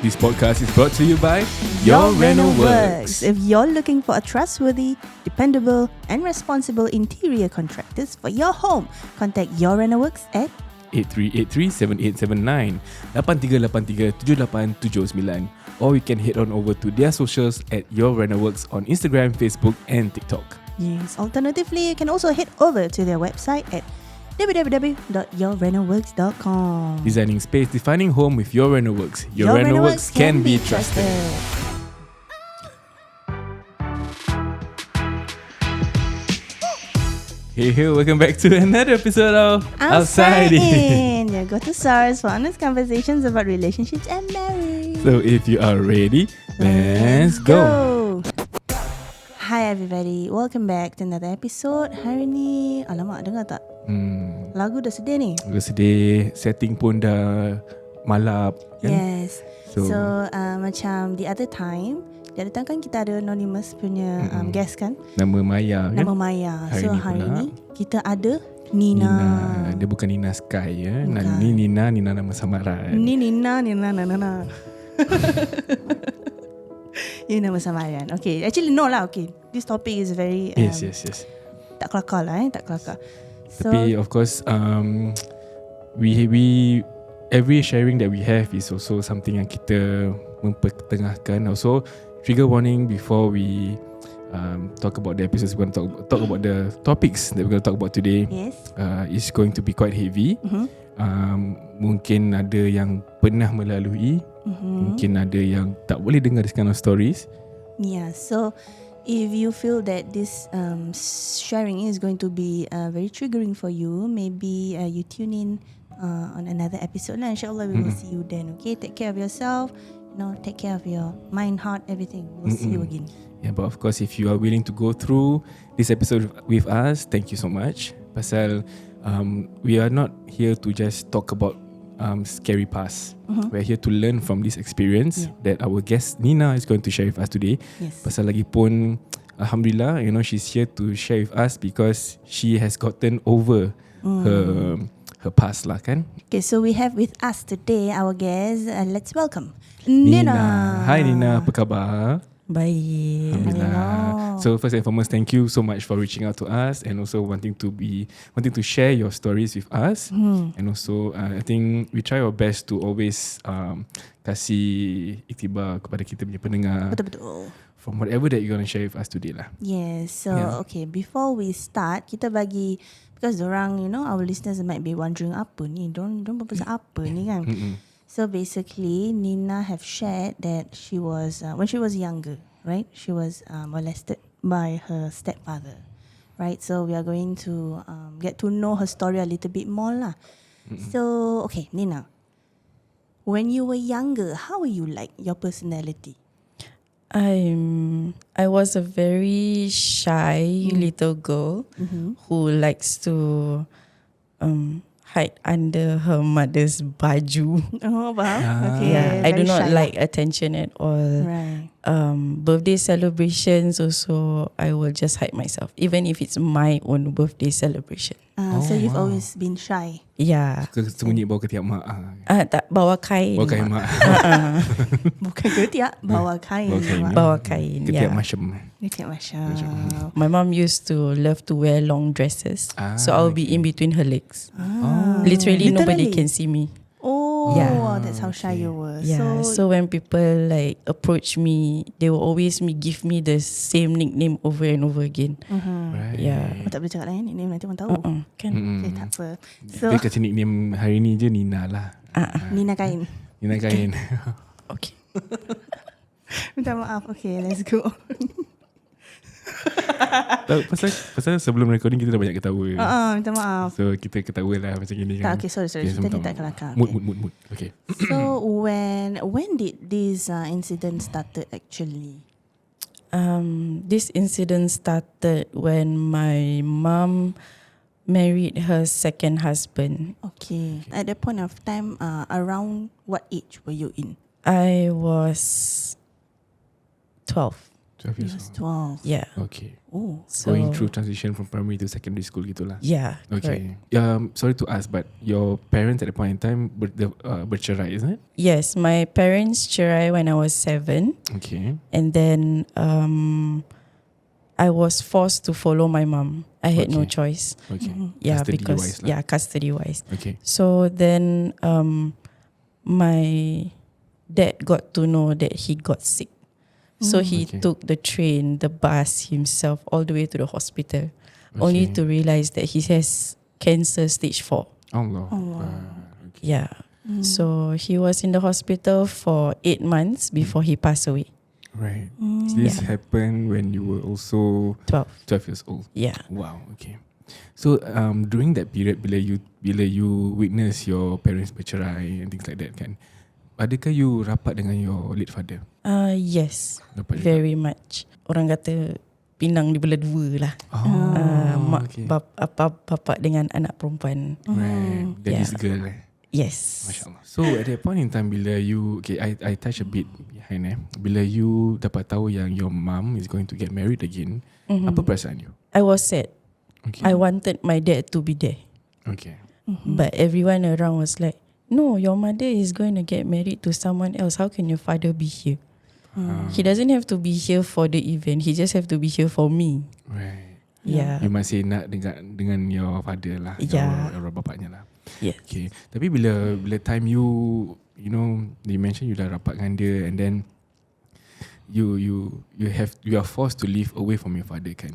This podcast is brought to you by Your Reno Works. If you're looking for a trustworthy, dependable and responsible interior contractors for your home, contact Your Reno Works at 8383-7879 8383-7879, or you can head on over to their socials at Your Reno Works on Instagram, Facebook and TikTok. Yes. Alternatively, you can also head over to their website at www.yourrenoworks.com. Designing space, defining home with Your Reno Works. Your Reno Works can be trusted. Hey, welcome back to another episode of OUTSIDEIN, your go-to source for honest conversations about relationships and marriage. So if you are ready, let's go. Hi everybody, welcome back to another episode. Hari ni, alamak dengar tak? Lagu dah sedih ni. Lagu sedih, setting pun dah malap kan? Yes. So macam the other time kan kita ada anonymous punya guest kan? Nama Maya kan? Nama Maya. Hari ni kita ada Nina. Dia bukan Nina Sky ya. Bukan. Ni Nina nama samaran. Ni Nina. Ini nama samaran. Okay, actually no lah. Okay, this topic is very Yes. tak kelakar lah tak kelakar. So, tapi of course we every sharing that we have is also something yang kita mempertengahkan. Also trigger warning before we talk about the episodes. We're going to talk about the topics that we're going to talk about today. Yes. It's going to be quite heavy. Mungkin ada yang pernah melalui, mungkin ada yang tak boleh dengar this kind of stories. Yeah, so if you feel that this sharing is going to be very triggering for you, maybe you tune in on another episode. InsyaAllah we will see you then. Okay, take care of yourself. Take care of your mind, heart, everything. We'll see you again. Yeah, but of course, if you are willing to go through this episode with us, thank you so much. Pasal we are not here to just talk about scary past. We're here to learn from this experience that our guest Nina is going to share with us today. Yes. Pasal lagi pun, Alhamdulillah, she's here to share with us because she has gotten over her past lah kan. Okay, so we have with us today our guest. Let's welcome Nina. Hi Nina, apa khabar? Baik. Alhamdulillah. So first and foremost, thank you so much for reaching out to us and also wanting to share your stories with us. And also I think we try our best to always kasih iktibar kepada kita punya pendengar. Betul-betul. From whatever that you're going to share with us today lah. Yes. So okay, before we start, kita bagi, because orang, our listeners might be wondering apa ni, don't berpesan apa ni kan. So basically, Nina have shared that she was when she was younger, right? She was molested by her stepfather, right? So we are going to get to know her story a little bit more lah. So okay, Nina, when you were younger, how were you like? Your personality? I was a very shy little girl who likes to hide under her mother's baju. Oh, wow. Okay. Yeah, I do not like attention at all. Right. Birthday celebrations also, I will just hide myself, even if it's my own birthday celebration. So you've always been shy. Yeah. Sembunyi bawa ketiak mak. Tak, bawa kain. Bawa kain mak. Bukan ketiak, bawa kain. Bawa kain. Ketiak Yeah. masyam. Ketiak Masya. My mom used to love to wear long dresses, so I'll be in between her legs. Literally nobody can see me. Oh, Yeah. that's how shy you were. Yeah, so when people like approach me, they will always give me the same nickname over and over again. Right. Yeah. Tak boleh cakap lah nickname, nanti orang tahu. Kan? Okay, tak apa. So, Dia kasi nickname hari ni je Nina lah. Nina Kain. Nina kain. Okay. Minta maaf. Okay, let's go. Pasal sebelum recording kita dah banyak ketawa. Minta maaf. So kita ketawa lah macam ni kan. Okay, sorry. Kita ni tak kelakar. Mood. Okay. So when did this incident started actually? This incident started when my mom married her second husband. Okay. At that point of time, around what age were you in? I was 12. 12 He years was old. 12. Yeah. Okay. Oh. So Going through transition from primary to secondary school gitulah. yeah, correct. Okay. Sorry to ask, but your parents at the point in time bercerai, isn't it? Yes, my parents cerai when I was 7, Okay. and then I was forced to follow my mom. I had no Okay. choice. Okay. Yeah, Custody because wise lah. custody wise. Okay. So then my dad got to know that he got sick. So he Okay. took the train, the bus himself all the way to the hospital, only Okay. to realize that he has cancer stage 4. Allah. Okay. Yeah. So he was in the hospital for 8 months before he passed away. Right. This happened when you were also 12. 12 years old. Yeah. Wow. Okay. So during that period, bila you witness your parents bercerai and things like that, kan, adakah you rapat dengan your late father? Yes. Rapat juga? Very much. Orang kata pinang dibelah 2 lah. Mak okay. bapa dengan anak perempuan. Right. Daddy's girl. Yes. Masya Allah. So at that point in time, bila you, okay, I touch a bit behind. Bila you dapat tahu yang your mom is going to get married again, apa perasaan you? I was sad. Okay. I wanted my dad to be there. Okay. But everyone around was like, no, your mother is going to get married to someone else. How can your father be here? He doesn't have to be here for the event. He just have to be here for me. Right. Yeah. You masih nak dengan your father lah. Yeah. Your bapaknya lah. Yes. Okay. Tapi bila time you know, you mention you dah rapat dengan dia, and then you are forced to live away from your father, kan?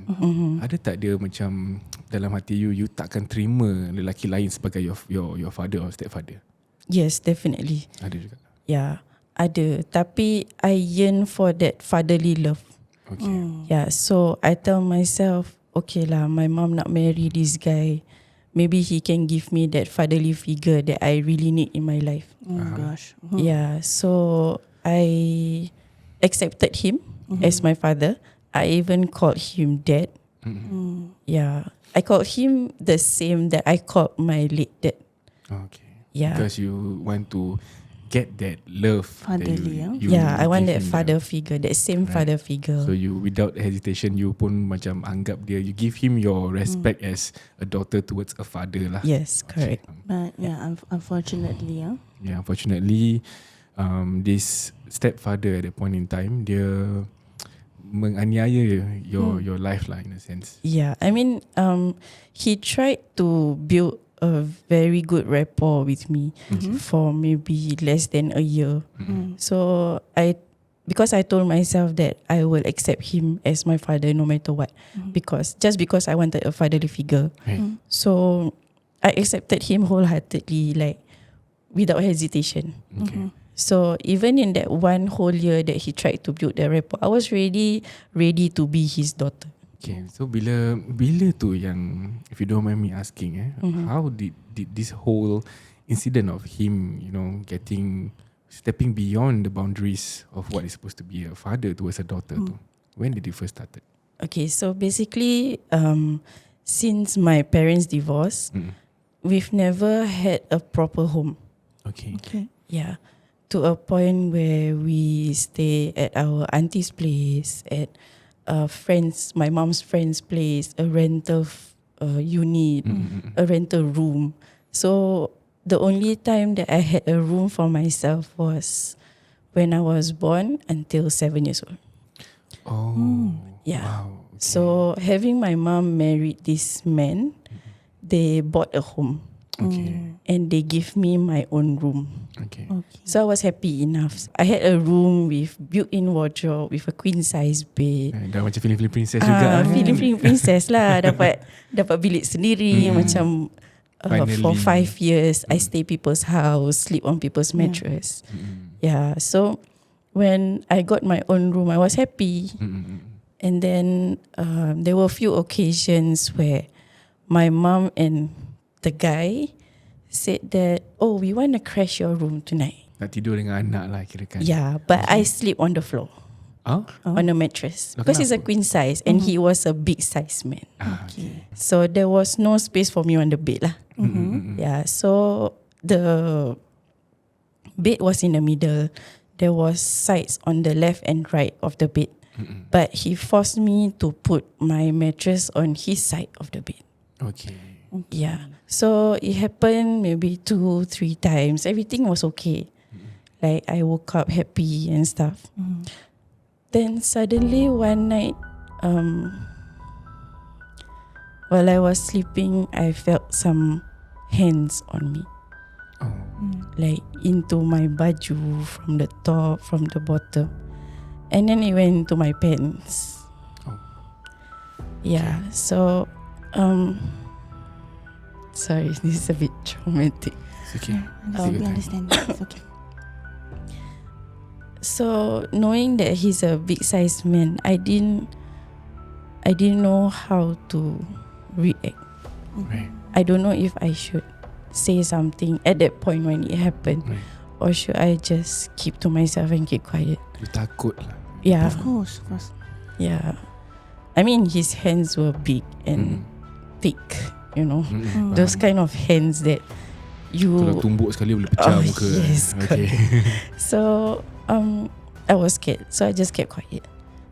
Ada tak dia macam dalam hati you takkan terima lelaki lain sebagai your father or stepfather? Yes, definitely. Ada juga. Yeah, ada. Tapi I yearn for that fatherly love. Okay. Yeah, so I tell myself, okay lah, my mom nak marry this guy. Maybe he can give me that fatherly figure that I really need in my life. Oh gosh. Yeah, so I accepted him as my father. I even called him dad. Yeah, I called him the same that I called my late dad. Okay. Yeah. Because you want to get that love. Fatherly, that I want give that him father figure, that same father figure. So you, without hesitation, you pun macam anggap dia, you give him your respect as a daughter towards a father lah. Yes, correct. But unfortunately, Yeah, unfortunately, this stepfather at that point in time, dia menganiaya your life lah, in a sense. Yeah, I mean, he tried to build a very good rapport with me for maybe less than a year. So because I told myself that I will accept him as my father no matter what, because I wanted a fatherly figure. Right. So I accepted him wholeheartedly, like without hesitation. Okay. So even in that one whole year that he tried to build that rapport, I was ready to be his daughter. Okay, so bila tu yang, if you don't mind me asking, how did this whole incident of him, you know, stepping beyond the boundaries of what is supposed to be a father towards a daughter tu, when did it first started? Okay, so basically, since my parents divorced, we've never had a proper home. Okay. Yeah, to a point where we stay at our auntie's place, at my mom's friend's place, a rental unit, a rental room. So the only time that I had a room for myself was when I was born until 7 years old. Oh, Yeah. wow. Okay. So having my mom married this man, they bought a home. Okay. And they give me my own room. Okay. So I was happy enough. I had a room with built-in wardrobe, with a queen size bed. Dah macam film-film princess juga. Film princess lah. Dapat bilik sendiri. Macam for 5 years, I stay people's house, sleep on people's mattress. Yeah. So when I got my own room, I was happy. And then there were a few occasions where my mom and the guy said that, oh, we want to crash your room tonight. Nak tidur dengan anak lah kirakan. Yeah, but I sleep on the floor. On a mattress. Because it's a queen size and he was a big size man. Okay. So there was no space for me on the bed lah. Yeah, so the bed was in the middle. There was sides on the left and right of the bed. but he forced me to put my mattress on his side of the bed. Okay. Yeah. So it happened maybe 2-3 times. Everything was okay. Like I woke up happy and stuff. Then suddenly one night, while I was sleeping, I felt some hands on me. Oh. Like into my baju, from the top, from the bottom. And then it went into my pants. Oh. Yeah. So sorry, this is a bit traumatic. It's okay. We understand. It's okay. So knowing that he's a big sized man, I didn't know how to react. Right. I don't know if I should say something at that point when it happened, Right. or should I just keep to myself and keep quiet. You takut lah. Yeah. Of course. Yeah. I mean, his hands were big and thick, you know. Those kind of hands that Kalau you... tumbuk sekali boleh pecah muka. Yes, Okay. So, I was scared. So I just kept quiet.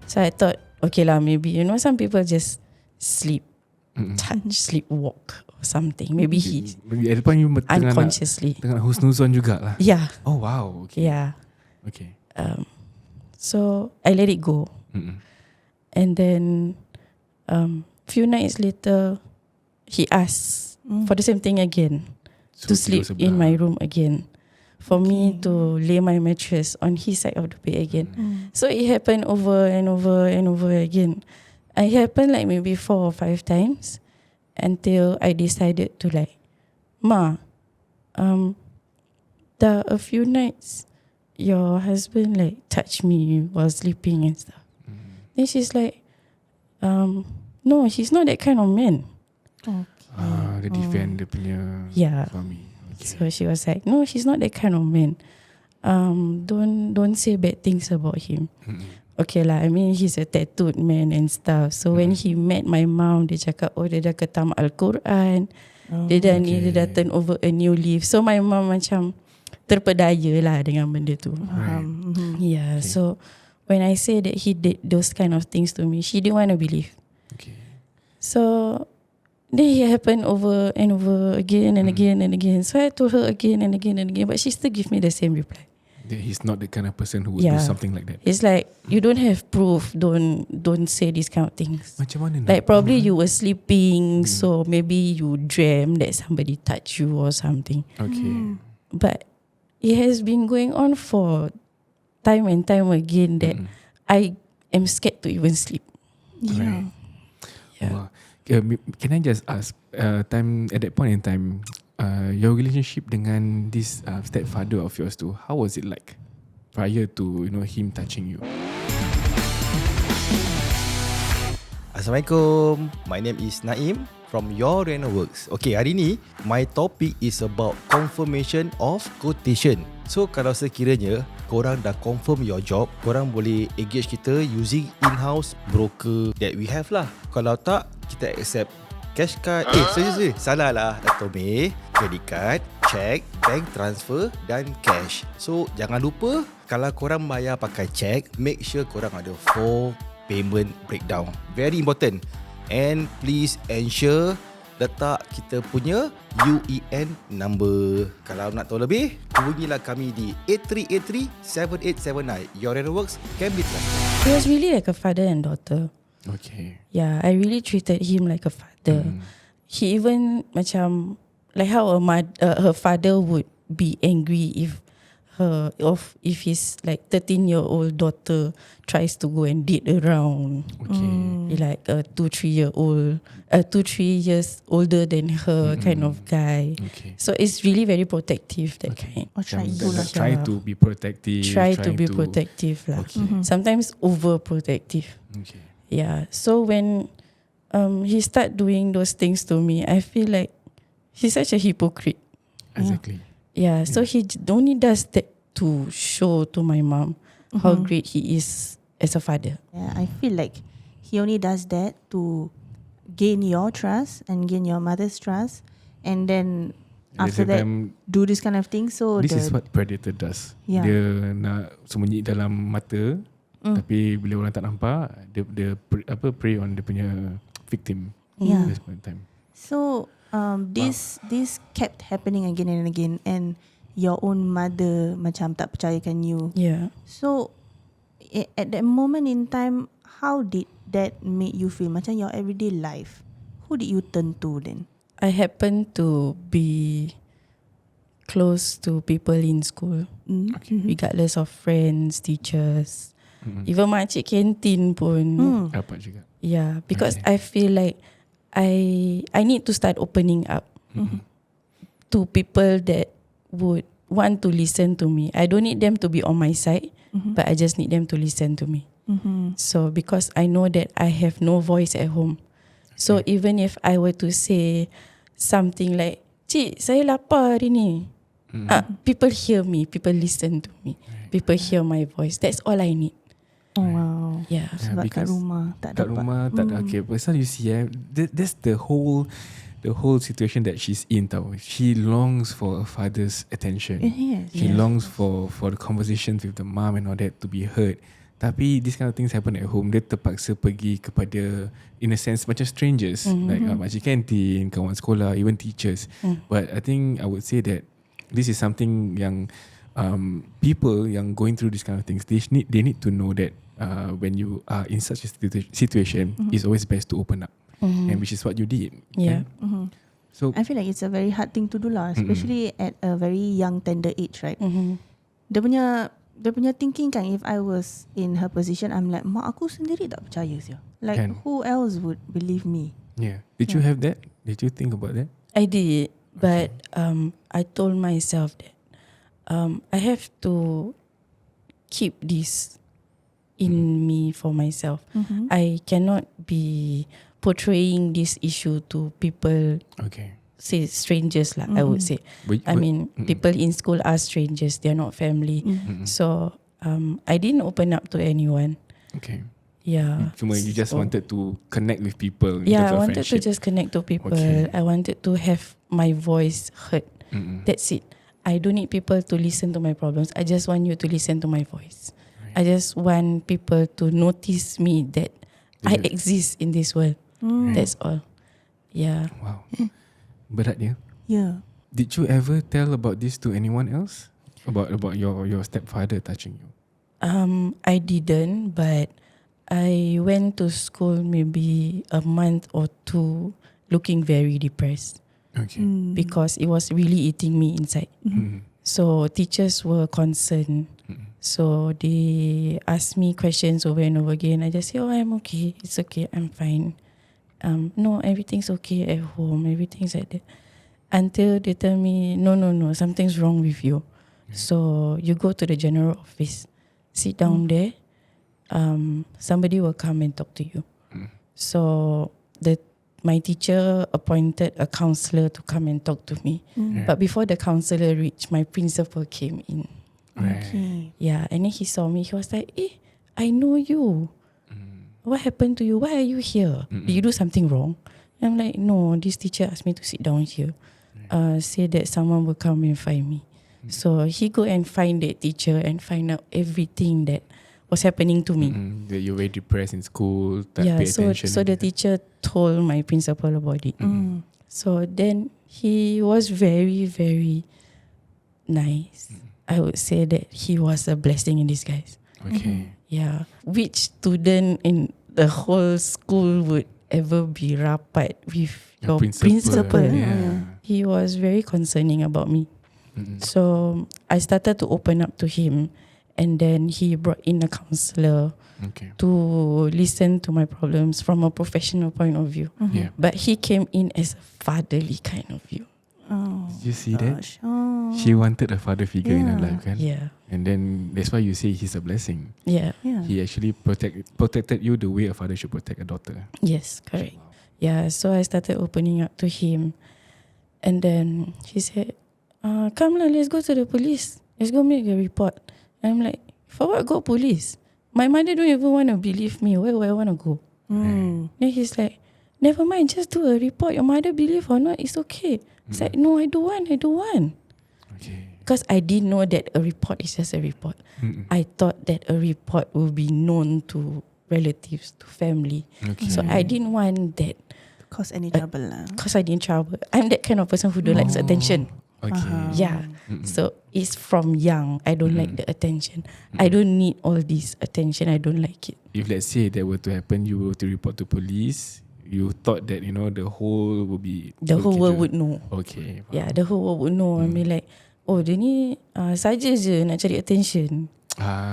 So I thought, okay lah, maybe, you know, some people just sleep, sleep walk or something. Maybe he At the point you tengah unconsciously. nak husnuzon jugalah. Yeah. Oh wow. Okay. Yeah. Okay. So I let it go. And then few nights later, he asked for the same thing again, to sleep in my room again, for me to lay my mattress on his side of the bed again. So it happened over and over and over again. It happened like maybe 4 or 5 times until I decided to like, Ma, there a few nights your husband like touched me while sleeping and stuff. Then she's like, no, he's not that kind of man. Dia defend dia punya suami. Okay. So she was like, no, he's not that kind of man. Don't say bad things about him. Okay lah, I mean he's a tattooed man and stuff. So when he met my mom, dia cakap, oh dia dah khatam Al-Quran, dia dah turn over a new leaf. So my mom macam terpedaya lah dengan benda tu. Yeah. Okay. So when I say that he did those kind of things to me, she didn't want to believe. Okay. So then it happened over and over again and again and again. So I told her again and again and again, but she still give me the same reply. That he's not the kind of person who would do something like that. It's like, you don't have proof, don't say these kind of things. Macam mana nak? Like probably you were sleeping, so maybe you dreamt that somebody touched you or something. Okay. But it has been going on for time and time again that I am scared to even sleep. Right. Yeah. Wow. Can I just ask, time at that point in time, your relationship dengan this stepfather of yours too, how was it like prior to him touching you? Assalamualaikum. My name is Naim from Your Reno Works. Okay, hari ni my topic is about confirmation of quotation. So kalau sekiranya korang dah confirm your job, korang boleh engage kita using in-house broker that we have lah. Kalau tak, kita accept cash card. Sorry, salah lah Dato' May. Credit card, check, bank transfer dan cash. So jangan lupa, kalau korang bayar pakai check, make sure korang ada 4 payment breakdown. Very important. And please ensure letak kita punya UEN number. Kalau nak tahu lebih, hubungilah kami di 8383-7879. Your Reno Works can be trusted. It was really like a father and daughter. Okay. Yeah, I really treated him like a father. He even macam like how her father would be angry if his like 13-year-old daughter tries to go and date around. Okay. Like a 2-3 years older than her kind of guy. Okay. So it's really very protective, that kind. Or try Try to be protective. Try to be protective lah. Okay. Sometimes overprotective. Okay. Yeah. So when he start doing those things to me, I feel like he's such a hypocrite. Exactly. Yeah. So he only does that to show to my mom how great he is as a father. Yeah, I feel like he only does that to gain your trust and gain your mother's trust, and then after that do this kind of thing. So this is what predator does. Yeah. Dia nak sembunyi dalam mata Tapi bila orang tak nampak, dia prey on dia punya victim. Yeah. This point in time. So this kept happening again and again, and your own mother macam tak percayakan you. Yeah. So at that moment in time, how did that make you feel? Macam your everyday life, who did you turn to then? I happen to be close to people in school, regardless of friends, teachers, even makcik kantin pun. Dapat juga. Yeah, because I feel like I need to start opening up to people that would want to listen to me. I don't need them to be on my side, but I just need them to listen to me. So because I know that I have no voice at home, so even if I were to say something like, "Cik, saya lapar hari ni," people hear me, people listen to me, people hear my voice. That's all I need. Oh wow. Yeah. Sebab kat rumah tak dapat. Kat rumah tak ada. Okay, pasal you see, that's the whole situation that she's in tau. She longs for a father's attention. Yes. She longs for the conversations with the mom and all that to be heard. Tapi this kind of things happen at home. Dia terpaksa pergi kepada, in a sense, macam strangers, like makcik kantin, kawan sekolah, even teachers. But I think I would say that this is something yang people yang going through this kind of things, they need to know that when you are in such a situation, it's always best to open up, and which is what you did. Yeah. So I feel like it's a very hard thing to do lah, especially at a very young tender age, right? Dia punya thinking kan, if I was in her position, I'm like, mak aku sendiri tak percaya sih. Like who else would believe me? yeah, did you have that? Did you think about that? I did, but I told myself that I have to keep this in me for myself. I cannot be portraying this issue to people, Okay. say strangers lah, I would say. I mean, people in school are strangers, they're not family. So I didn't open up to anyone. Okay. Yeah. Cuma you just wanted to connect with people. In Yeah, terms I of wanted to friendship. just connect to people. Okay. I wanted to have my voice heard. That's it. I don't need people to listen to my problems. I just want you to listen to my voice. I just want people to notice me, that I exist in this world. That's all. Yeah. Wow. Berat dia. Yeah. Did you ever tell about this to anyone else? About your stepfather touching you? I didn't, but I went to school maybe a month or two looking very depressed. Okay. Because it was really eating me inside. So teachers were concerned. So they asked me questions over and over again. I just say, "Oh, I'm okay. It's okay. I'm fine. No, everything's okay at home. Everything's like that." Until they tell me, no, something's wrong with you. So you go to the general office, sit down there. Somebody will come and talk to you. So my teacher appointed a counselor to come and talk to me. But before the counselor reached, my principal came in. Okay. Yeah, and then he saw me. He was like, I know you. What happened to you? Why are you here? Did you do something wrong? And I'm like, no, this teacher asked me to sit down here. Say that someone will come and find me. So he go and find that teacher and find out everything that was happening to me. That you were depressed in school. Tak pay attention. So the teacher told my principal about it. So then he was very, very nice. I would say that he was a blessing in disguise. Okay. Yeah. Which student in the whole school would ever be rapat with your principal? Yeah. He was very concerning about me. So I started to open up to him, and then he brought in a counselor to listen to my problems from a professional point of view. Yeah. But he came in as a fatherly kind of view. Oh. Did you see that? Oh. She wanted a father figure in her life, kan? Yeah. And then that's why you say he's a blessing. Yeah. He actually protected you the way a father should protect a daughter. Yes, correct. Yeah, so I started opening up to him. And then he said, come lah, let's go to the police. Let's go make a report. And I'm like, for what go police? My mother don't even want to believe me. Where would I want to go? Then he's like, never mind, just do a report. Your mother believe or not, it's okay. It's like, no, I don't want. Okay. Because I didn't know that a report is just a report. I thought that a report will be known to relatives, to family. Okay. So I didn't want that. Cause any trouble lah. Because I didn't trouble. I'm that kind of person who don't like attention. Okay. Yeah. So it's from young. I don't like the attention. I don't need all this attention. I don't like it. If let's say that were to happen, you were to report to police, you thought that the whole would be The whole world would know. Okay. Yeah, the whole world would know. I mean like, oh dia ni saja je nak cari attention.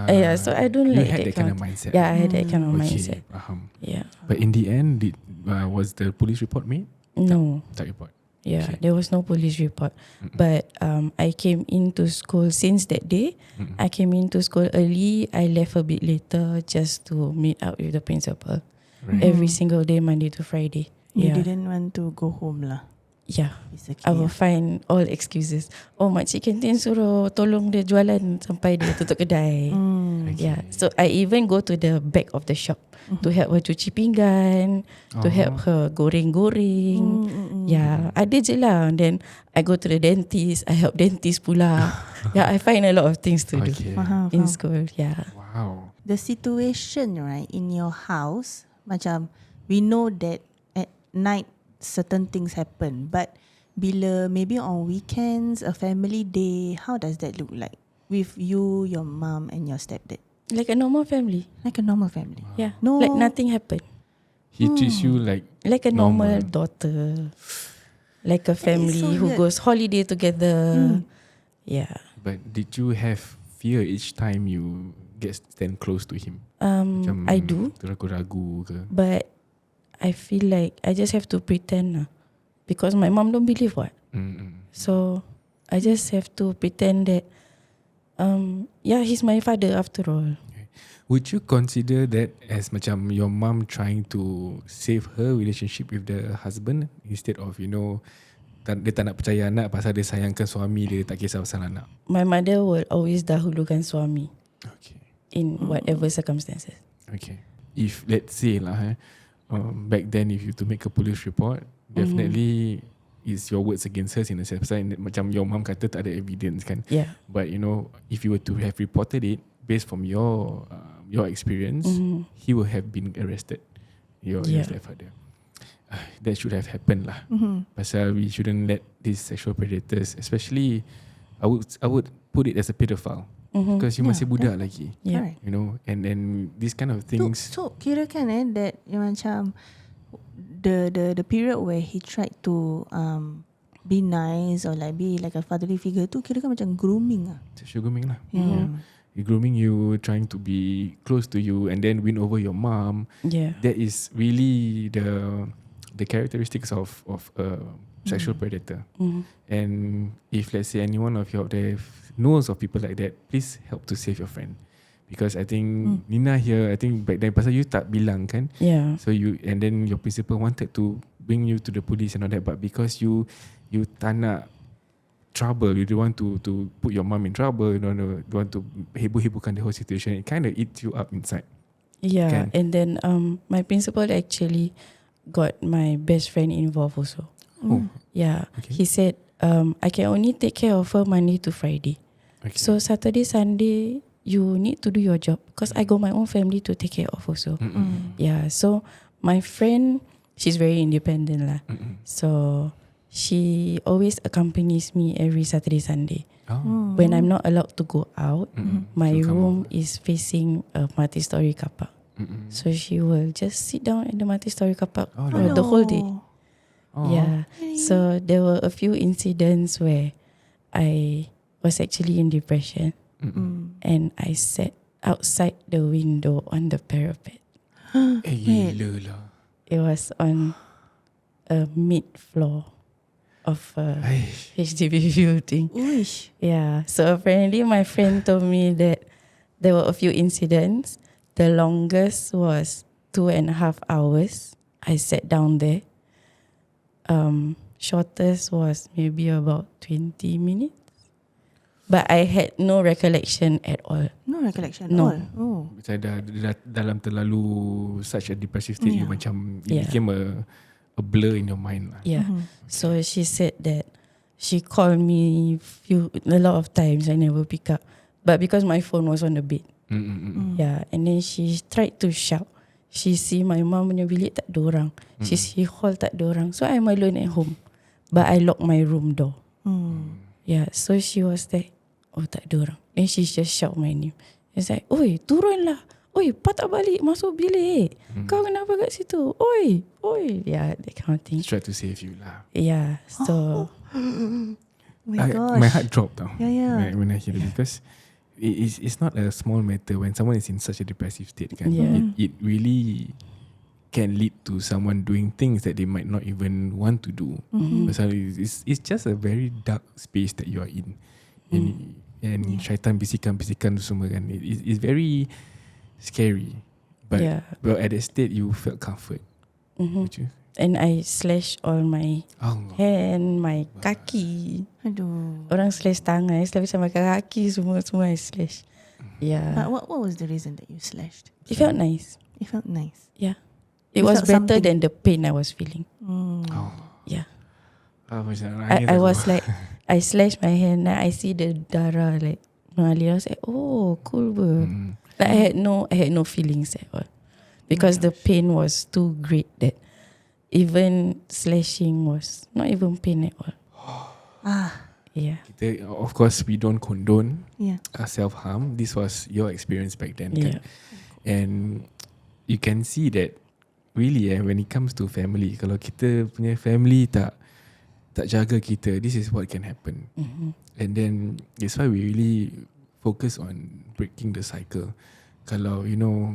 Yeah, so I don't you like had that kind of mindset. Yeah, I had that kind of Okay, mindset. faham. Yeah. But in the end, was the police report made? No. Tak report. Yeah, Okay. there was no police report. But I came into school since that day. I came into school early. I left a bit later just to meet up with the principal. Right. Every single day, Monday to Friday. You Yeah. didn't want to go home lah. Yeah. Basically. I will find all excuses. Oh, makcik kantin suruh tolong dia jualan sampai dia tutup kedai. Yeah. So I even go to the back of the shop to help her cuci pinggan, to help her goreng-goreng. Yeah, ada je lah. Then I go to the dentist. I help dentist pula. Yeah, I find a lot of things to do Okay. in school. Yeah. Wow. The situation right in your house, macam we know that at night certain things happen, but bila maybe on weekends, a family day, how does that look like with you, your mom and your stepdad? Like a normal family. Like a normal family. Yeah. No. Like nothing happened. He treats you like Like a normal Normal. daughter. Like a family so who weird. goes holiday together. Yeah. But did you have fear each time you stand close to him? Macam I do. Ragu-ragu ke? But I feel like I just have to pretend lah. Because my mom don't believe what. So I just have to pretend that yeah, he's my father after all. Would you consider that as macam your mom trying to save her relationship with the husband instead of dia tak nak percaya anak pasal dia sayangkan suami dia, tak kisah pasal anak? My mother will always dahulukan suami Okay. in whatever circumstances. Okay. If let's say lah, back then if you to make a police report, definitely is your words against her in a sense. Pasal macam your mom kata tak ada evidence kan. Yeah. But if you were to have reported it based from your experience, he would have been arrested. Your stepfather. That should have happened lah. Pasal we shouldn't let these sexual predators, especially I would put it as a pedophile. Because you masih budak lagi. Yeah. Correct. And these kind of things. So kira kan that macam the period where he tried to be nice or like be like a fatherly figure tu kira kan macam grooming lah. Sexual grooming lah. He grooming you, trying to be close to you, and then win over your mom. Yeah. That is really the characteristics of a sexual predator. And if let's say anyone of you out there knows of people like that, please help to save your friend. Because I think Nina here, I think back then pasal you tak bilang kan. Yeah. So and then your principal wanted to bring you to the police and all that, but because you tak nak trouble, you don't want to put your mom in trouble, you don't want to heboh-hebohkan the whole situation, it kind of eats you up inside. Yeah. Kan? And then my principal actually got my best friend involved also. Oh, Yeah. Okay. He said I can only take care of her Monday to Friday. okay. So Saturday, Sunday, you need to do your job because I got my own family to take care of also. Yeah. So my friend, she's very independent lah. So she always accompanies me every Saturday, Sunday. Oh. When I'm not allowed to go out, my She'll come room is facing a multi-story car park. So she will just sit down at the multi-story car park Oh, for the whole day. Oh. Yeah. So there were a few incidents where I was actually in depression and I sat outside the window on the parapet. Gila lah. It was on a mid-floor of a HDB building. Uish. Yeah. So apparently my friend told me that there were a few incidents. The longest was 2.5 hours. I sat down there. Shortest was maybe about 20 minutes. But I had no recollection at all. No recollection at No. all. Oh. Macam dah dalam terlalu such a depressive state, you macam it became a blur in your mind lah. Yeah. So she said that She called me a lot of times. I never pick up. But because my phone was on the bed. Yeah, and then she tried to shout. She see my mom punya bilik tak ada orang. She see hall tak ada orang. So I'm alone at home. But I lock my room door. Yeah, so she was like, oh tak ada orang. And she just shout my name. It's like, oi, turunlah. Oi, patah balik masuk bilik. Kau kenapa kat situ? Oi. Yeah, that kind of thing. Try to save you lah. Yeah, so My gosh. My heart dropped tau. Yeah. When I hear it, because it's not a small matter when someone is in such a depressive state. Kan? Yeah. It really can lead to someone doing things that they might not even want to do. Pasal it's just a very dark space that you are in. And syaitan bisikan-bisikan tu semua kan. It's very scary. But at that state you felt comfort. Would you? and I slash all my hand, my kaki. Aduh. Orang slash tangan, I slash sama kaki, semua I slash. Yeah. But what was the reason that you slashed? It felt nice. It felt nice. Yeah. You It was felt better something. than the pain I was feeling. Yeah. I was like, I slashed my hand, and I see the darah like mengalir. I was like, oh, cool bro. Like I had no feelings at all. Because the pain was too great that even slashing was not even pain at all. Yeah. Of course, we don't condone Yeah. self-harm. This was your experience back then. Yeah. Kan? And you can see that really when it comes to family, kalau kita punya family tak jaga kita, this is what can happen. And then that's why we really focus on breaking the cycle. Kalau you know,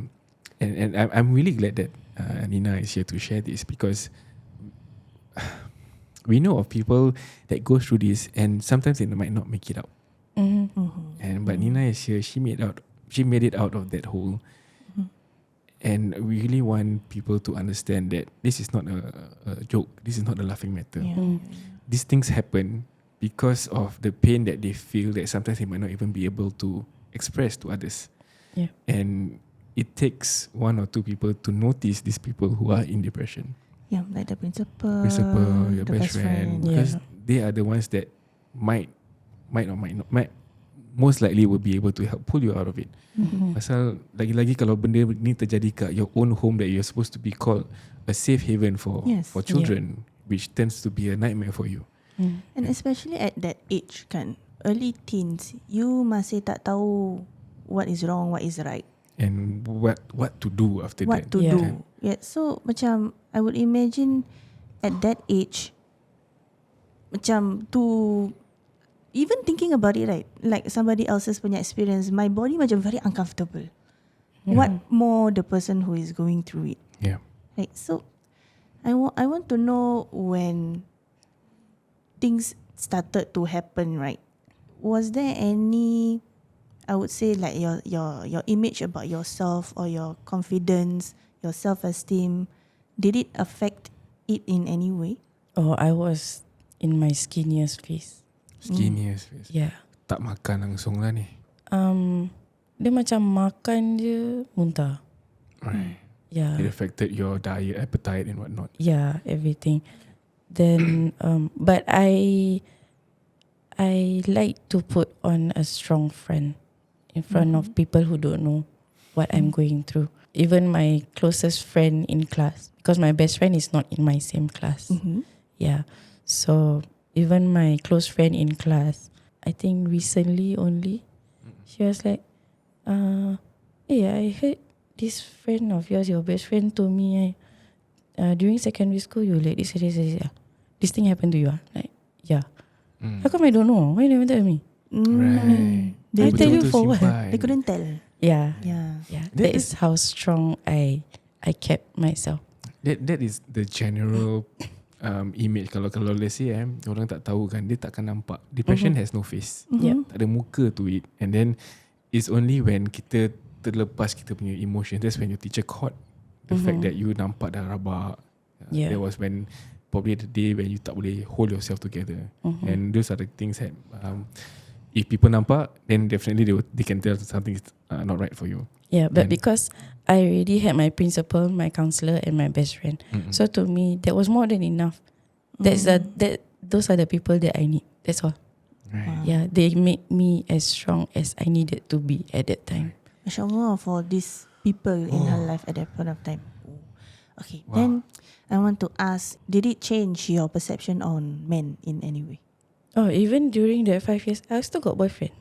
and I'm really glad that Nina is here to share this, because we know of people that go through this and sometimes they might not make it out. And but Nina is here. She made it out of that hole. And we really want people to understand that this is not a joke. This is not a laughing matter. Yeah. These things happen because of the pain that they feel that sometimes they might not even be able to express to others. Yeah. And it takes one or two people to notice these people who are in depression. Yeah, like the principal, Your the best friend. Yeah. Because they are the ones that might most likely will be able to help pull you out of it. Pasal lagi-lagi kalau benda ni terjadi kat your own home that you're supposed to be called a safe haven for children, which tends to be a nightmare for you. And especially at that age kan, early teens, you masih tak tahu what is wrong, what is right. And what to do after that. What to Yeah. do. Yeah, so macam I would imagine at that age, macam to even thinking about it, right, like somebody else's punya experience, my body macam very uncomfortable. What more the person who is going through it. Yeah. Right, so I want to know when things started to happen, right? Was there any, I would say, like your image about yourself or your confidence, your self-esteem, did it affect it in any way? Oh, I was in my skinniest phase. Skinniest face. Yeah. Tak makan langsung lah ni. Dia macam makan je muntah. Right. Yeah. It affected your diet, appetite and whatnot. Yeah, everything. Then but I like to put on a strong front in front of people who don't know what I'm going through. Even my closest friend in class, because my best friend is not in my same class. Yeah. So even my close friend in class, I think recently only, she was like, hey, I heard this friend of yours, your best friend, told me during secondary school you like this. This thing happened to you? Like, yeah. How come I don't know? Why you never tell me? Right. I tell you for what? They couldn't tell. Yeah. Yeah. That is how strong I kept myself. That is the general image. Kalau let's say orang tak tahu kan, dia takkan nampak. Depression has no face. Yep. Tak ada muka to it. And then it's only when kita terlepas kita punya emotion, that's when your teacher caught the fact that you nampak dah rabak. Yeah. That was when probably the day when you tak boleh hold yourself together. And those are the things that if people nampak, then definitely they can tell something is not right for you. Yeah, but And- because I already had my principal, my counselor, and my best friend, so to me that was more than enough. That's those are the people that I need. That's all. Right. Yeah, they make me as strong as I needed to be at that time. MashaAllah for these people in her life at that point of time. Okay, Wow. then I want to ask, did it change your perception on men in any way? Oh, even during the 5 years, I still got boyfriend.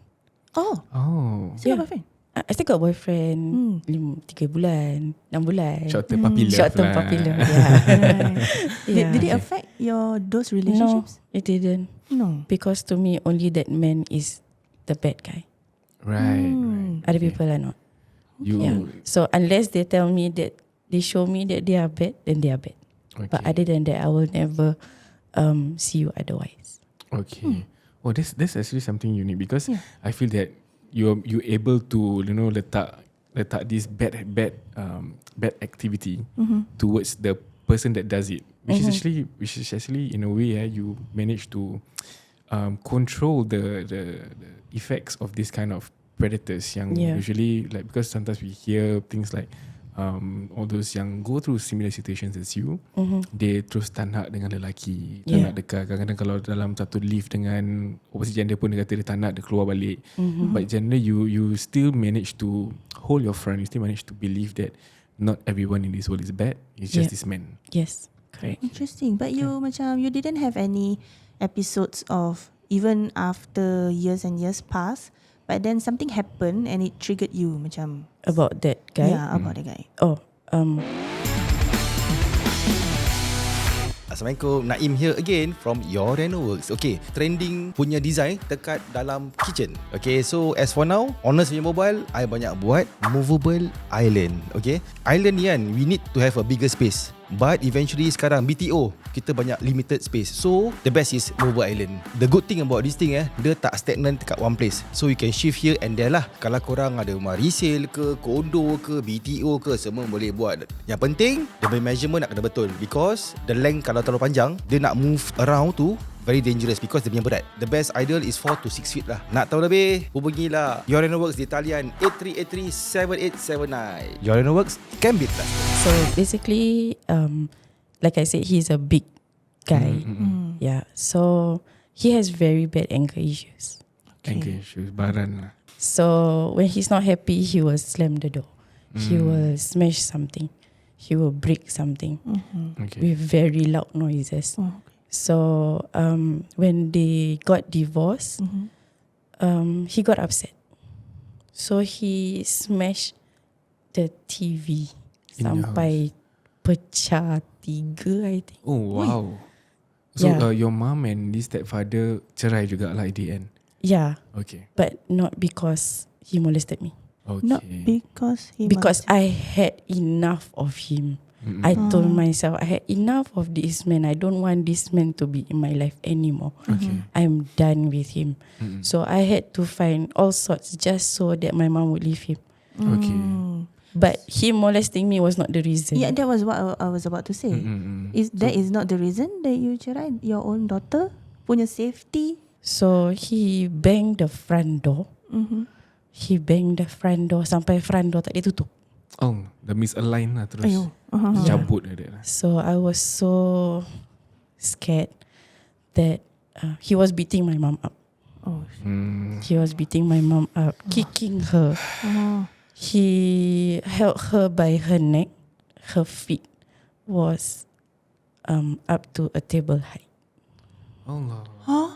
Oh, Oh. still Yeah. have a friend? I still got boyfriend 3 bulan, 6 bulan. Short term puppy love Short term lah. puppy love. Yeah. Yeah. Did it affect those relationships? No, it didn't. No. Because to me, only that man is the bad guy. Right. Other people are not. You. Yeah. So unless they tell me that, they show me that they are bad, then they are bad. Okay. But other than that, I will never see you otherwise. Okay. Oh, that's actually something unique because Yeah. I feel that you able to letak this bad activity towards the person that does it, which is actually in a way you manage to control the effects of this kind of predators yang usually like, because sometimes we hear things like all those yang go through similar situations as you, they terus tak nak dengan lelaki, tak nak dekat. Kadang-kadang kalau dalam satu lift dengan opposite gender pun dia kata dia tak nak, dia keluar balik. But generally you still manage to hold your front, you still manage to believe that not everyone in this world is bad, it's just this man. Yes, correct. Interesting. But you you didn't have any episodes of, even after years and years pass, but then something happened and it triggered you macam About that guy? Yeah, about the guy. Oh, Assalamualaikum, Naim here again from Your Reno Works. Okay, trending punya design dekat dalam kitchen. Okay, so as for now, Honest punya mobile, I banyak buat movable island. Okay, island ni kan, we need to have a bigger space. But eventually sekarang BTO, kita banyak limited space. So the best is movable island. The good thing about this thing dia tak stagnant dekat one place. So you can shift here and there lah. Kalau korang ada rumah resale ke, kondo ke, BTO ke, semua boleh buat. Yang penting, the measurement nak kena betul. Because the length kalau terlalu panjang, dia nak move around tu very dangerous because dia punya berat. The best ideal is 4 to 6 feet lah. Nak tahu lebih? Hubungilah Your Reno Works di talian 83837879. Your Reno Works can be trusted. so basically, like I said, he's a big guy. Yeah, so he has very bad anger issues. Anger issues, baran lah. So when he's not happy, he will slam the door. He will smash something. He will break something Okay. with very loud noises. Oh, okay. So when they got divorced, he got upset. So he smashed the TV In your sampai pecah 3, I think. Oh wow. So Yeah. your mom and this stepfather cerai juga lah at the end. Yeah, Okay. but not because he molested me. Okay. Not because he Because I had enough of him. I told myself I had enough of this man. I don't want this man to be in my life anymore. Okay. I'm done with him. So I had to find all sorts just so that my mom would leave him. Okay. But him molesting me was not the reason. Yeah, that was what I was about to say. That is not the reason that you cerai your own daughter punya safety. So he banged the front door. He banged the front door sampai front door tak ditutup. Oh, the misaligned lah terus. Ayo. Cabut like that lah. So I was so scared that he was beating my mom up. Oh. He was beating my mom up, kicking her. He held her by her neck. Her feet was up to a table height. Allah. Huh?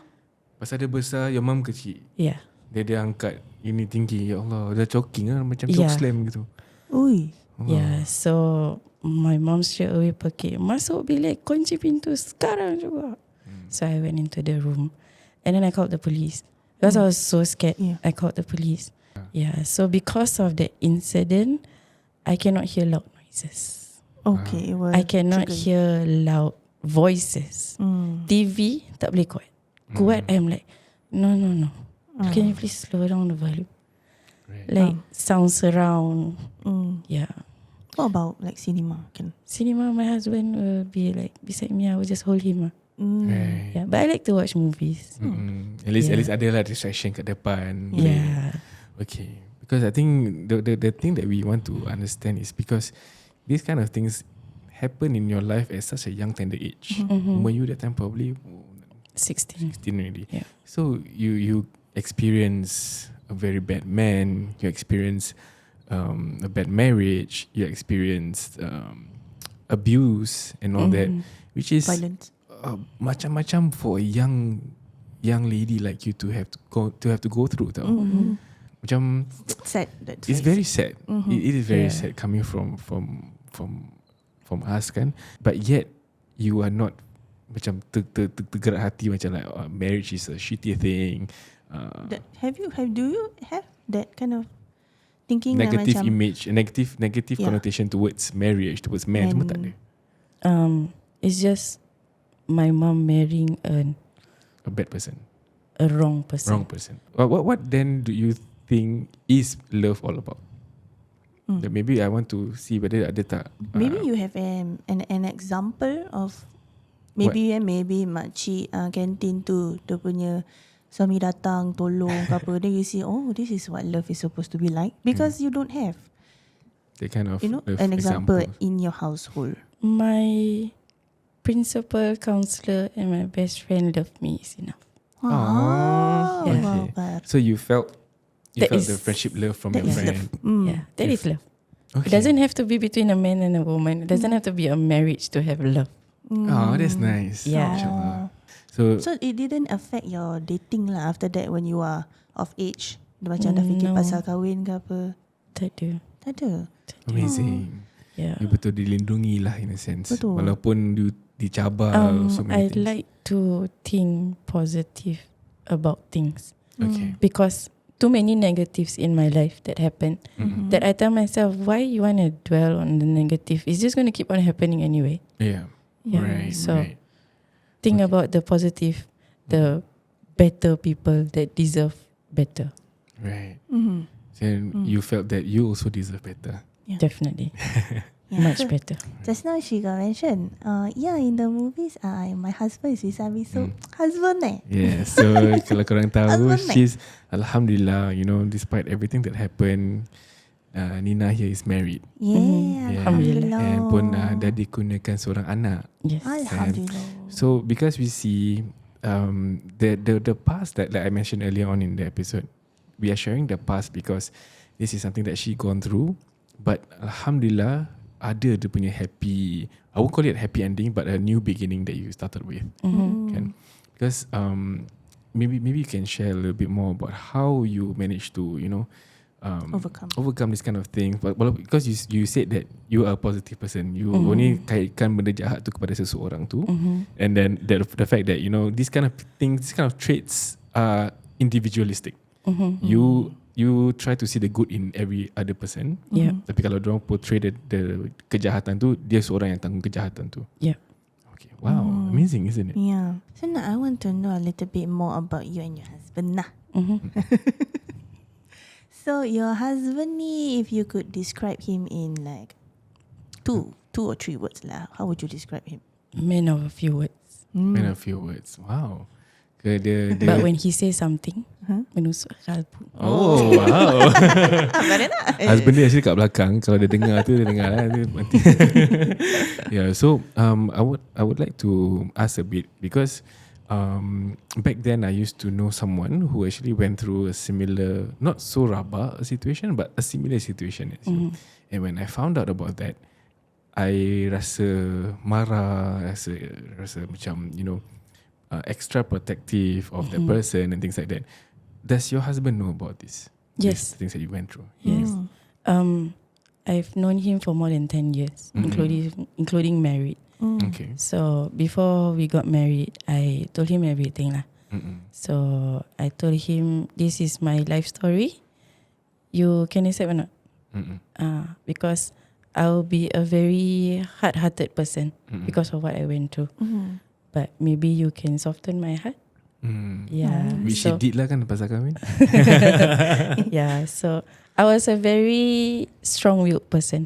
Pasal dia besar, your mom kecil. Yeah. Dia angkat ini tinggi. Ya Allah, dah choking lah macam Yeah. choke slam gitu. Ui. Yeah. So my mom straight away pergi, masuk bilik, kunci pintu sekarang juga. So I went into the room and then I called the police. Because I was so scared, Yeah. I called the police. Yeah. So because of the incident, I cannot hear loud noises. Okay, it will I cannot trigger you. hear loud voices. TV tak boleh kuat. Kuat, I'm like, no. Can you please slow down the volume? Right. Like sound surround. Yeah. What about like cinema? Can Cinema, my husband will be like beside me. I will just hold him. Right. Yeah, but I like to watch movies. At least Yeah. ada lah distraction kat depan. Yeah. Okay. Because I think the thing that we want to understand is because these kind of things happen in your life at such a young tender age. When you that time probably 16. 16 already. Yeah. So you experience a very bad man, you experience a bad marriage, you experience abuse and all that, which is Violence. macam-macam for a young lady like you to have to go through tau. Macam Sad. it's very sad. It is very Yeah. sad coming from us kan, but yet you are not macam tergerak hati macam like marriage is a shitty thing. Do you have that kind of thinking Negative macam image, negative Yeah. connotation towards marriage, towards men, semua tak ada. It's just my mom marrying A bad person, a wrong person. wrong person. What then do you think is love all about? That maybe I want to see whether ada tak. maybe you have an example of maybe makcik kantin tu dia punya suami datang tolong ke apa, then you see, oh, this is what love is supposed to be like, because you don't have that kind of love an example examples. in your household. My principal, counselor, and my best friend love me is enough. Ah, Yeah. okay. Wow. So you felt That the is- friendship love from that your is friend. Yeah, that is love. Okay. It doesn't have to be between a man and a woman. It doesn't have to be a marriage to have love. Oh, that's nice. Yeah. Mashallah. So it didn't affect your dating lah after that when you are of age? Dia macam dah fikir No. pasal kahwin ke apa? Tak ada. Tak ada. Amazing. Yeah. You betul dilindungi lah in a sense. Betul. Walaupun you dicabar so I many things. like to think positive about things Okay. because too many negatives in my life that happen that I tell myself, why you want to dwell on the negative? It's just going to keep on happening anyway. Yeah. Yeah. Right. So right. think about the positive, the better people that deserve better. Right. Mm-hmm. Then you felt that you also deserve better. Definitely. Yeah. Much So, better. just now she got mentioned, in the movies, my husband is Isabi, so husband Yeah. So kalau korang tahu, Husband, she's alhamdulillah, despite everything that happened, Nina here is married. Yeah, Alhamdulillah. And pun dah dikurniakan seorang anak. Yes. Alhamdulillah. So because we see the past that like I mentioned earlier on in the episode, we are sharing the past because this is something that she gone through. But alhamdulillah, ada dia punya happy, I won't call it happy ending, but a new beginning that you started with. Kan? Because maybe you can share a little bit more about how you managed to overcome this kind of thing. But because you said that you are a positive person, you only kaitkan benda jahat tu kepada seseorang tu, and then the fact that these kind of things, these kind of traits are individualistic. You try to see the good in every other person. Yeah. Tapi kalau diorang portray the kejahatan tu, dia seorang yang tanggung kejahatan tu. Yeah. Okay. Wow. Amazing, isn't it? Yeah. So now I want to know a little bit more about you and your husband. So your husband ni, if you could describe him in like two or three words lah, how would you describe him? Man of a few words. In a few words. Wow. Ke dia But when he says something, menusuk kalbu. Oh, wow. Husband dia actually kat belakang. Kalau dia dengar tu, dia dengar lah. Dia mati. Yeah, so I would like to ask a bit because back then I used to know someone who actually went through a similar, not so rabak a situation, but a similar situation as you. And when I found out about that, I rasa marah, rasa macam, extra protective of the person and things like that. Does your husband know about this? Yes. These things that you went through? Yes. I've known him for more than 10 years, including married. Okay. So before we got married, I told him everything lah. So I told him, this is my life story. You can accept or not? Because I'll be a very hard-hearted person because of what I went through. But maybe you can soften my heart. Yeah. Which she did lah kan pasal kahwin. Yeah. So I was a very strong-willed person.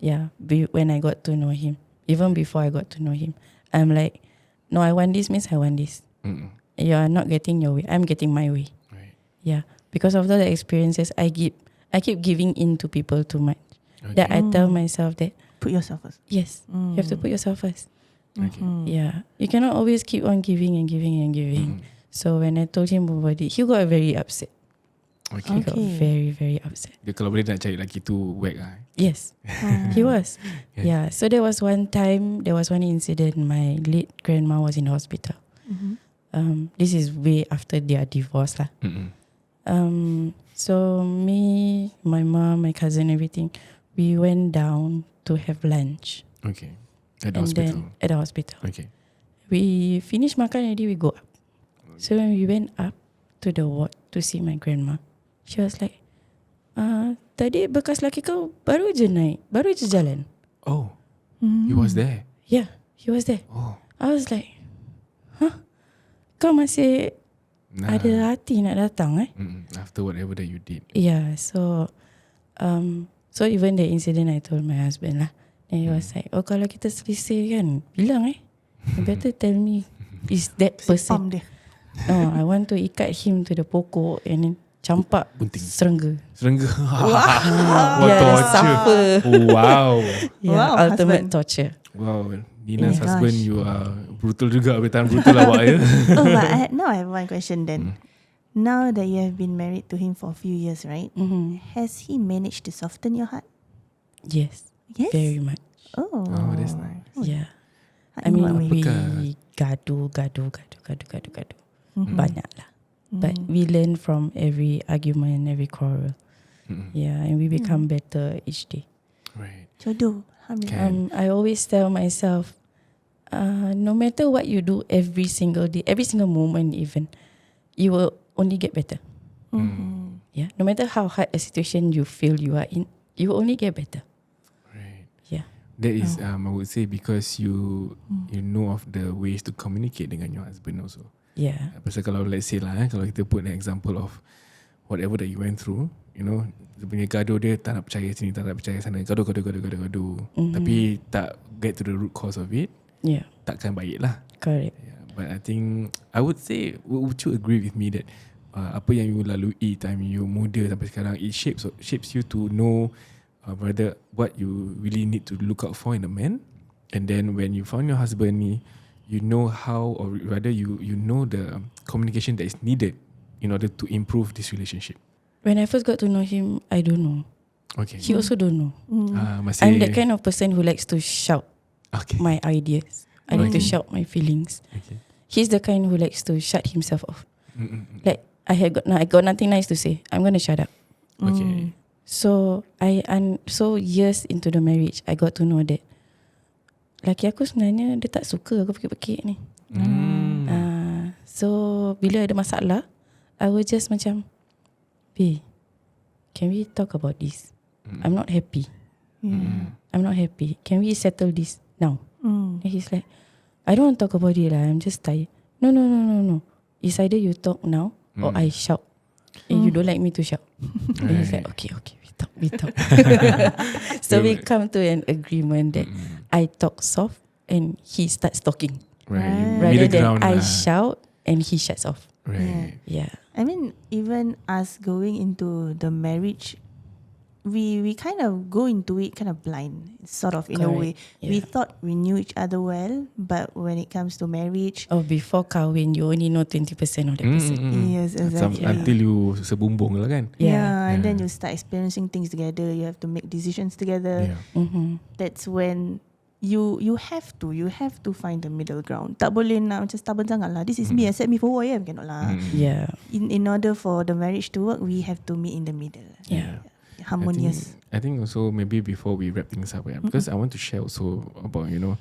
Yeah. When I got to know him, even before I got to know him, I'm like, no, I want this means I want this. You are not getting your way. I'm getting my way. Right. Yeah. Because of all the experiences, I keep giving in to people too much. Okay. That I tell myself that Put yourself first. yes, you have to put yourself first. Okay. Yeah, you cannot always keep on giving and giving and giving. So when I told him about it, he got very upset. Okay. He got very, very upset. Dia kalau boleh nak cari lelaki tu whack lah. Yes, he was. Yeah. So there was one incident. My late grandma was in the hospital. This is way after their divorce lah. So me, my mom, my cousin, everything, we went down to have lunch. Okay. At the And hospital. then at the hospital. Okay. We finished makan already, we go up. So when we went up to the ward to see my grandma, she was like, tadi bekas laki kau baru je naik, baru je jalan. Oh, he was there. Yeah, he was there. Oh, I was like, kau masih ada hati nak datang after whatever that you did. Yeah, so even the incident I told my husband lah. And he was like, oh kalau kita selisih kan, bilang you better tell me is that person. Dia. No, I want to ikat him to the pokok and then campak Bunting. serangga. What Yeah, torture. suffer. Wow. Yeah, Wow, ultimate husband. torture. Wow. Nina's Yeah. husband, Gosh. you are brutal juga. Betul brutal awak ya. Oh, but now I have one question then. Now that you have been married to him for a few years, right? Has he managed to soften your heart? Yes, Yes. very much. Oh, Oh, that's nice. Yeah. In I mean, what way? we Apakah? gaduh. Banyak lah. But we learn from every argument, every quarrel. Yeah, and we become better each day. Right. Jodoh. Alhamdulillah. I always tell myself, no matter what you do every single day, every single moment even, you will only get better. Yeah, no matter how hard a situation you feel you are in, you will only get better. Right. Yeah. That is, I would say, because you know of the ways to communicate dengan your husband also. Yeah. Pasal kalau let's say lah, kalau kita put an example of whatever that you went through, you know, dia punya gaduh dia tak nak percaya sini, tak nak percaya sana, gaduh. Tapi tak get to the root cause of it, Yeah. takkan baik lah. Correct. Yeah, but I think I would say, would you agree with me that apa yang you lalui time you muda sampai sekarang, it shapes you to know whether what you really need to look out for in a man, and then when you found your husband ni, you know how, or rather you know the communication that is needed in order to improve this relationship. When I first got to know him, I don't know. Okay. He also don't know. Masih, I'm that kind of person who likes to shout okay. my ideas. I like to shout my feelings. Okay. He's the kind who likes to shut himself off. Like I got nothing nice to say, I'm gonna shut up. Okay. So so years into the marriage, I got to know that laki aku sebenarnya dia tak suka aku pekik-pekik ni. So bila ada masalah, I will just macam, babe, can we talk about this? I'm not happy. I'm not happy. Can we settle this now? And he's like, I don't want to talk about it lah. I'm just tired. No. It's either you talk now or I shout. And you don't like me to shout. And he's like, okay, we talk. So we come to an agreement that I talk soft and he starts talking. Right. Rather Middle than ground I lah. shout and he shuts off. Right. Yeah. I mean, even us going into the marriage, we kind of go into it kind of blind, sort of in a way. Correct. We Yeah. thought we knew each other well, but when it comes to marriage, Before kahwin, you only know 20% of that person. yes, exactly. Until you sebumbung lah kan. Yeah, and then you start experiencing things together. You have to make decisions together. Yeah. That's when you have to find the middle ground. Tak boleh nak macam stubborn sangat lah. This is me, accept me for who I am. Cannot lah. Yeah. In order for the marriage to work, we have to meet in the middle. Yeah. Harmonious. I think also maybe before we wrap things up, because I want to share also about, you know,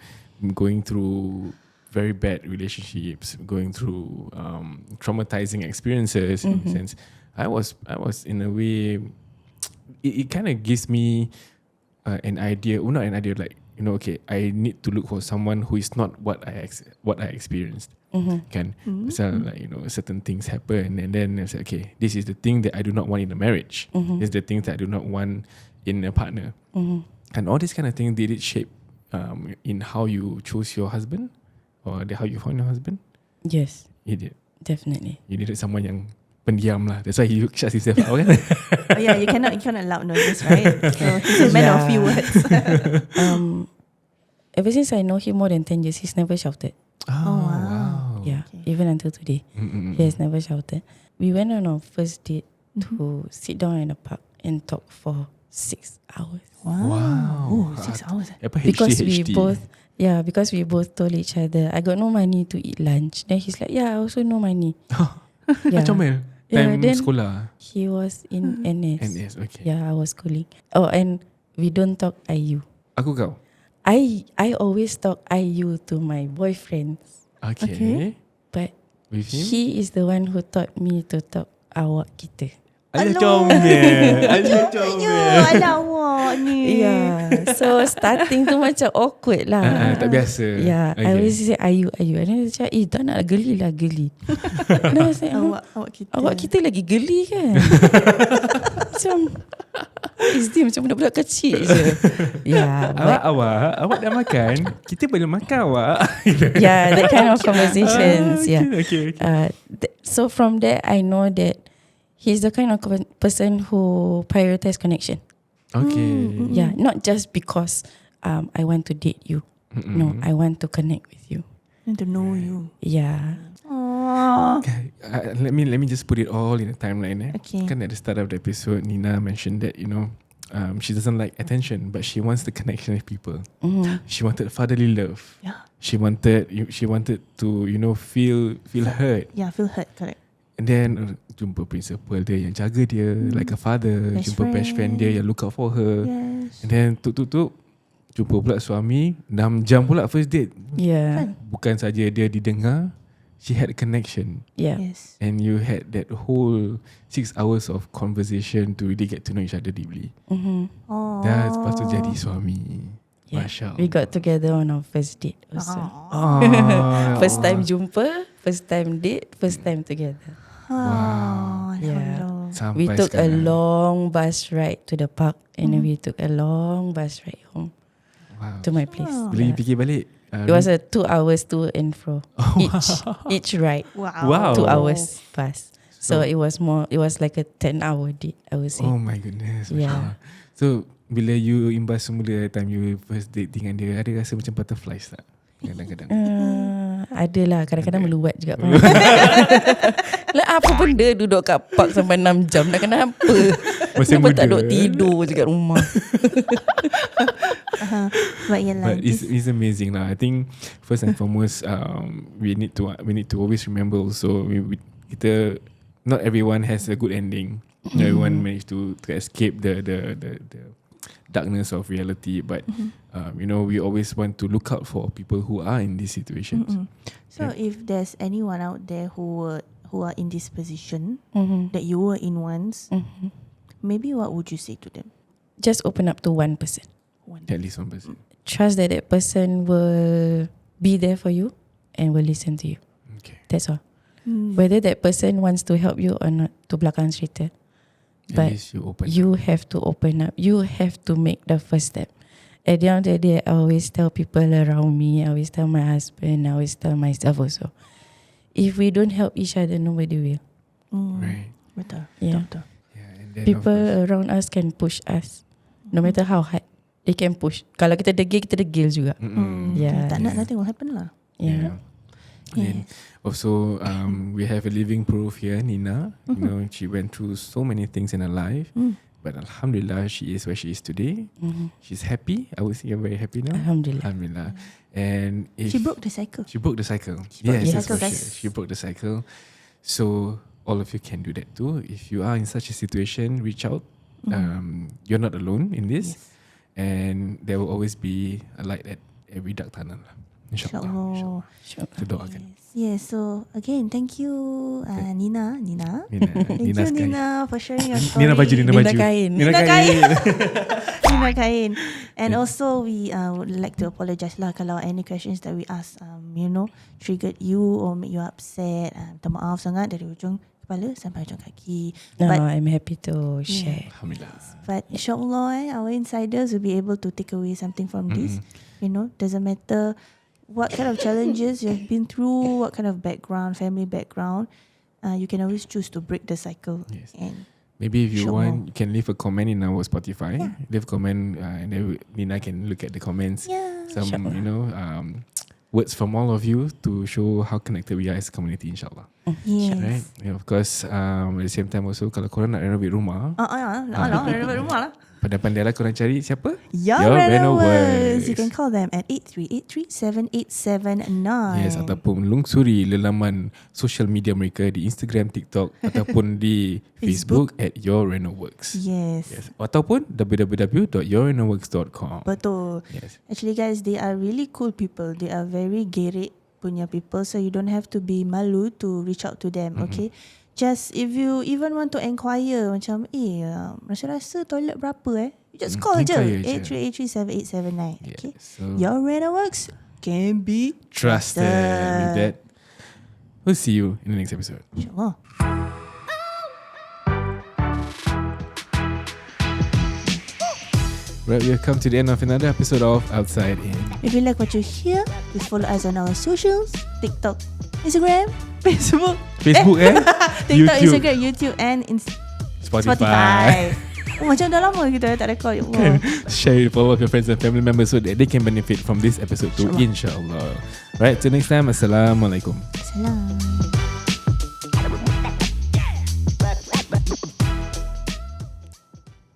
going through very bad relationships, going through traumatizing experiences in a sense. I was in a way, it kind of gives me an idea, not an idea, like, you know, okay, I need to look for someone who is not what I experienced. Kan? Misal, like, you know, certain things happen, and then I say, okay, this is the thing that I do not want in a marriage. This is the things that I do not want in a partner. And all this kind of thing, did it shape in how you choose your husband, or how you found your husband? Yes, It did. definitely. You needed someone yang pendiam lah. That's why he shuts himself out kan. Oh yeah, you cannot loud noises, right? So he's a man of few words. ever since I know him more than 10 years, he's never shouted. Oh, wow. Yeah, even until today, he has never shouted. We went on our first date to sit down in a park and talk for 6 hours. Wow. Oh, 6 hours. Because we both told each other, I got no money to eat lunch. Then he's like, yeah, I also no money. Macam mana? Time then sekolah. He was in NS. NS, okay. Yeah, I was schooling. Oh, and we don't talk IU. Aku kau. I always talk IU to my boyfriends. Okay. But With him? he is the one who taught me to talk awak kita. Alah comel. Alah comel. Alah awak ni. Yeah. So starting tu macam awkward lah. Tak biasa. Yeah, I always say IU. And then dia cakap, tak nak geli lah, geli. And I was like, awak kita lagi geli kan? Macam, what is this? Macam budak-budak kecil je. Yeah. Awak dah makan? Kita belum makan awak. Yeah, that kind of conversations. Yeah. Okay. So from there, I know that he's the kind of person who prioritize connection. Okay. Yeah, not just because I want to date you. No, I want to connect with you. I want to know you. Yeah. Okay. Let me just put it all in a timeline. Okay. Kan at the start of the episode, Nina mentioned that she doesn't like attention, but she wants the connection with people. She wanted fatherly love. Yeah. She wanted to feel heard. Yeah, feel hurt, correct. And then jumpa principal dia yang jaga dia like a father. Jumpa best friend dia yang look out for her. Yes. And then jumpa pula suami 6 jam pula first date. Yeah. Bukan saja dia didengar, she had a connection. Yeah. Yes. And you had that whole 6 hours of conversation to really get to know each other deeply. Oh. Dah lepas tu jadi suami. Yeah. Masya Allah. We got together on our first date also. First time jumpa, first time date, first time together. Wow. Yeah. Sampai We took sekarang. a long bus ride to the park and then we took a long bus ride home to my place. Bila you fikir balik, It was a 2 hours to and fro each ride. Wow. 2 hours bus. So it was like a 10-hour date, I would say. Oh my goodness. Yeah. So bila you imbas semula time you first date dengan dia, ada rasa macam butterflies tak? Kadang-kadang. Adalah, kadang-kadang meluat juga. Lah apa benda duduk kat park sampai 6 jam, nak kena apa? Masih Kenapa muda. tak duduk tidur je kat rumah? But it's amazing lah. I think first and foremost, we need to always remember also kita, not everyone has a good ending. Not everyone managed to escape the darkness of reality. But we always want to look out for people who are in these situations. So if there's anyone out there who are in this position that you were in once, maybe what would you say to them? Just open up to one person. At least one person. Trust that person will be there for you and will listen to you. Okay. That's all. Whether that person wants to help you or not, tu belakang cerita. At But least you open you up. have to open up. You have to make the first step. At the end of the day, I always tell people around me, I always tell my husband, I always tell myself also, if we don't help each other, nobody will. Right. Betul. Yeah. Betul. Yeah, and then People of course, around us can push us. No matter how hard, they can push. Kalau kita degil juga. Yeah. Tak nak, nothing will happen lah. Yeah. And also, we have a living proof here, Nina. You know, she went through so many things in her life, but Alhamdulillah, she is where she is today. She's happy. I would say you're very happy now. Alhamdulillah. Alhamdulillah. And if She broke the cycle. She broke the cycle. broke the Yes, cycle, for guys. sure. She broke the cycle. So all of you can do that too. If you are in such a situation, reach out. You're not alone in this, and there will always be a light at every dark tunnel. InsyaAllah. InsyaAllah. Kita doakan. Yes. So again, thank you, Nina. Nina, Thank Nina you, Sky. Nina, for sharing your story. Nina baju, Nina Nina baju. kain. Nina Nina kain. Nina kain. And also, we would like to apologize lah kalau any questions that we ask, triggered you or make you upset. Minta maaf sangat dari ujung kepala sampai ujung kaki. No, But I'm happy to share. Alhamdulillah. But insyaAllah, our insiders will be able to take away something from this. Doesn't matter what kind of challenges you've been through, what kind of background, family background, you can always choose to break the cycle Yes. and Maybe if you Sure. want, you can leave a comment in our Spotify. Leave a comment, and then Nina can look at the comments. Yeah. Some words from all of you to show how connected we are as a community, insyaAllah. Yes. Right? Yeah, of course, at the same time also, kalau korang nak renovate rumah, Renovate rumah lah. pandai-pandai lah korang cari siapa? Your Reno Works. You Works. can call them at 83837879. Yes, ataupun lungsuri lelaman social media mereka di Instagram, TikTok ataupun di Facebook at Your Reno Works. Yes. Ataupun www.yourrenoworks.com. Betul. Yes. Actually guys, they are really cool people. They are very gerik punya people, so you don't have to be malu to reach out to them, okay? Just if you even want to enquire macam rasa-rasa toilet berapa you just call je Enquire je. 83837879. Yes. Okay. So Your Reno Works can be trusted. With that, we'll see you in the next episode. InsyaAllah. Right, we have come to the end of another episode of Outside In. If you like what you hear, please follow us on our socials: TikTok, Instagram, Facebook, Facebook TikTok, YouTube. Instagram, YouTube and Spotify. Spotify. Oh, macam dah lama kita tak record. Ya Allah. Share it for all of your friends and family members so that they can benefit from this episode too, insyaAllah. Right, till next time, Assalamualaikum. Salam.